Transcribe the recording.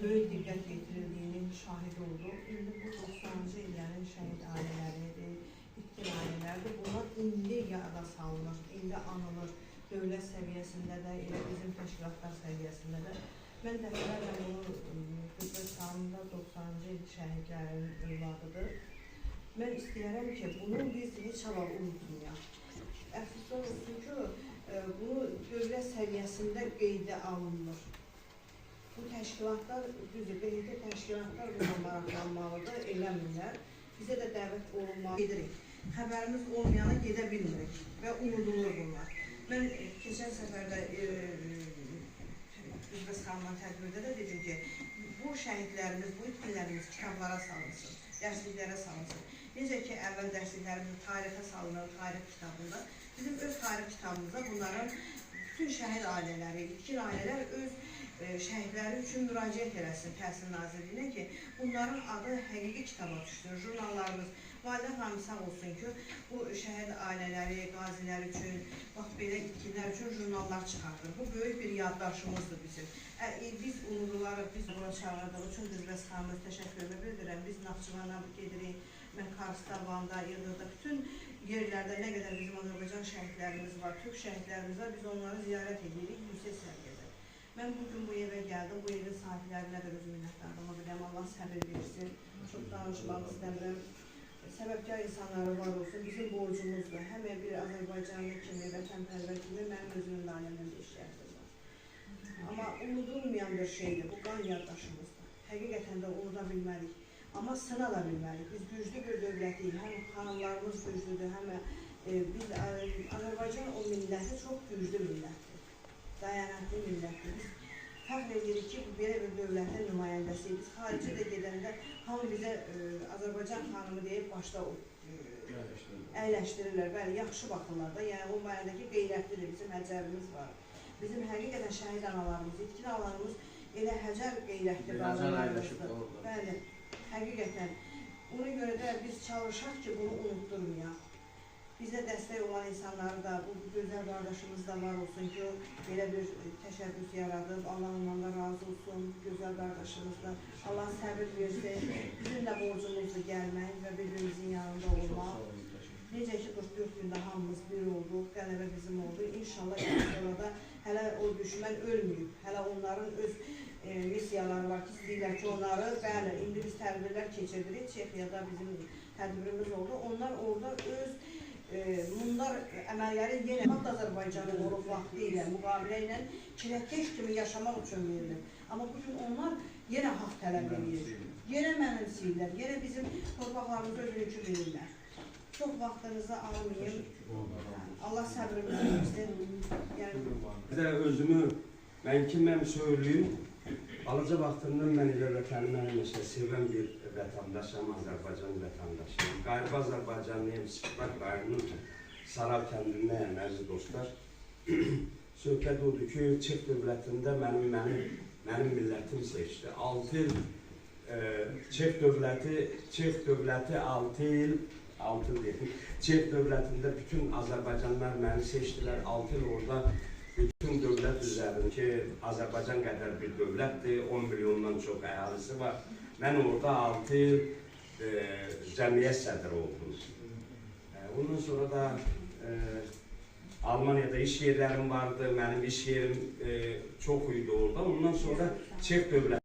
böyük diqqət yetirildiğinin şahidi oldu. İndi bu 90-cı illərin şəhid ailələridir, itkin ailələrdir. Bunlar indi yada salınır, indi anılır. Dövlət səviyyəsində də, elə bizim təşkilatlar səviyyəsində də. Mən dəfələrlə bunu Qıbrısda 90-cı il şəhidlərinin övladıdır. Mən istəyərəm ki, bunu biz heç hala unutmayaq. Əfsuslar olsun ki, bunu dövlət səviyyəsində qeydə alınmır. Bu təşkilatlar, düzdür, beynində təşkilatlar buna maraqlanmalıdır, eləmirlər. Bizə də dəvət olunmalı edirik. Xəbərimiz olmayana gedə bilmirik və unudulur bunlar. Mən keçən səfərdə Üzbəs xanımın tədbirdə də dedim ki, bu şəhidlərimiz, bu itkinlərimiz kitablara salınsın, dərsliklərə salınsın. Necə ki, əvvəl dərsliklərimiz tarixə salınır, tarix kitabında. Bizim öz tarix kitabımızda bunların bütün şəhid ailələri, itkin ailələr öz şəhidləri üçün müraciət eləsin Təhsil Nazirliyinə ki, bunların adı həqiqi kitaba düşsün, jurnallarımız. Validə xanım sağ olsun ki, bu şəhid ailələri, qazilər üçün, bax belə itkinlər üçün jurnallar çıxardır. Bu böyük bir yaddaşımızdır bizim. Biz unudularıq, biz buna çağırdıq üçün Üzbəs xanımız təşəkkürümü bildirirəm. Biz Naxçıvana gedirik, mən Karsda, Van'da, Yıldırda, bütün yerlərdə nə qədər bizim Azərbaycan şəhidlərimiz var, Türk şəhidlərimiz var, biz onları ziyarət edirik yüksək səviyyədə. Mən bugün bu evə gəldim, bu evin sahiblərinə də öz minnətdarlığımı biləm, Allah səbir versin, çox danışmaq istəmirəm. Səbəbkar insanları var olsun, bizim borcumuzdur. Həm bir Azərbaycanlı kimi, vətənpərvər kimi mənim özümün də ailəmdə işlərdir var. Amma unudulmayan bir şeydir, bu qan yaddaşımızdır. Həqiqətən də unuda bilmərik, amma sına da bilmərik. Biz güclü bir dövlətiyik, həm xanımlarımız güclüdür, həm biz Azərbaycan o milləti çox güclü millətdir, dayanıqlı millətdir. Biz fəxr edirik ki, belə bir dövlətin nümayəndəsiyik. Biz xarici də gedəndə hamı bizə Azərbaycan xanımı deyib başda əyləşdirirlər. Bəli, yaxşı baxırlar da. Yəni, o mənədəki qeyrətlidir, bizim həcərimiz var. Bizim həqiqətən şəhid analarımız, itkin analarımız elə həcər qeyrətli qadınlarımızdır. Bəli, həqiqətən. Ona görə də biz çalışaq ki, bunu unutturmayaq. Bizə dəstək olan insanları da, bu gözəl qardaşımız da var olsun ki, belə bir təşəbbüs yaradıb, Allah ondan da razı olsun, gözəl qardaşımız da. Allah səbir versin, bizim də borcumuzdur gəlmək və birbirimizin yanında olmaq. Necə ki, 44 gündə hamımız bir olduq, qələbə bizim oldu. İnşallah sonra da hələ o düşmən ölməyib, hələ onların öz missiyaları var ki, istəyirlər ki, onları, bəli, indi biz tədbirlər keçirdirik, Çexiyada bizim tədbirimiz oldu. Onlar orada öz bunlar əməlləri yenə Azərbaycanın olub vaxtı ilə, müqabilə ilə kiləkkeş kimi yaşamaq üçün verilir. Amma bugün onlar yenə haqq tələb edir, yenə mənimsiyirlər, yenə bizim torpaqlarımızı özünükü verirlər. Çox vaxtınızı almayayım, Allah səbrimizi versin. Özümü, mən kiməm söyləyim, alaca vaxtından mən elə vətənimə həmişə sevən bir vətəndaşım, Azərbaycan vətəndaşıyım. Qərib Azərbaycanlıyım, Sıxbar qayının Saral kəndindəyəm, əziz dostlar. Söhbət odur ki, Çex dövlətində mənim millətim seçdi. 6 il Çex dövləti 6 il, Çex dövlətində bütün Azərbaycanlılar məni seçdilər. 6 il orada bütün dövlət üzərində ki, Azərbaycan qədər bir dövlətdir, 10 milyondan çox əhalisi var. Mən orada 6 il cəmiyyət sədri oldum. Ondan sonra da Almaniyada iş yerlərim vardı, mənim iş yerim çox idi orada. Ondan sonra Çex dövləti